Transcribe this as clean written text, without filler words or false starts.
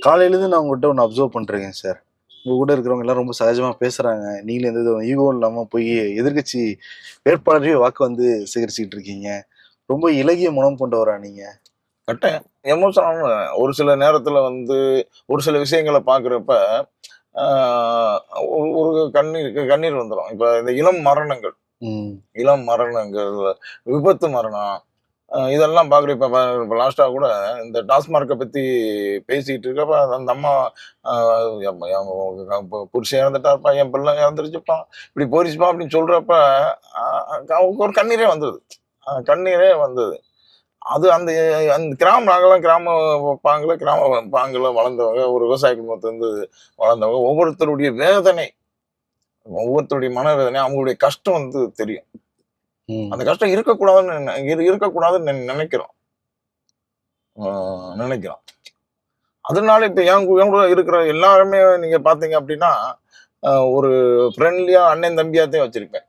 காலையிலேருந்து நான் உங்ககிட்ட ஒன்று அப்சர்வ் பண்றேங்க சார். உங்க கூட இருக்கிறவங்க எல்லாம் ரொம்ப சகஜமா பேசுறாங்க. நீங்களும் எந்த வித ஈகோவும் இல்லாம போய் எதிர்க்கட்சி வேட்பாளரையே வாக்கு வந்து சேகரிச்சுக்கிட்டு இருக்கீங்க. ரொம்ப இளகிய மனம் கொண்டவரா நீங்க? கட்டாயம். எமோஷனல் ஒரு சில நேரத்துல ஒரு சில விஷயங்கள பார்க்குறப்ப, ஆ ஒரு கண்ணீர் கண்ணீர் வந்துரும். இப்ப இந்த ம். இளம் மரணங்கள், விபத்து மரணம், இதெல்லாம் பார்க்குறப்ப இப்ப லாஸ்ட்டா கூட இந்த டாஸ்மார்க்க பத்தி பேசிட்டு இருக்கப்ப, அந்த அம்மா அ எம் எம் புருஷன் இறந்துட்டாருப்பா, என் பிள்ளை இறந்துருச்சுப்பா, இப்படி போயிருச்சுப்பா அப்படின்னு சொல்றப்ப, அ அவங்களுக்கு ஒரு கண்ணீரே வந்தது. கண்ணீரே வந்தது. அது அந்த அந்த நாங்கலாம் கிராம பாங்குல வளர்ந்தவங்க. ஒரு விவசாய குடும்பத்திலருந்து வளர்ந்தவங்க. ஒவ்வொருத்தருடைய மனவேதனை, அவங்களுடைய கஷ்டம் தெரியும். ம். அந்த கஷ்டம் இருக்கக்கூடாதுன்னு இருக்கக்கூடாதுன்னு நெனைக்கிறோம். ஆ நெனைக்கிறோம். அதனால இப்ப என் கூட இருக்கிற எல்லாருமே நீங்க பார்த்தீங்க அப்டின்னா, ஒரு ஃப்ரெண்ட்லியா அண்ணன் தம்பியாத்தான் வச்சிருப்பேன்.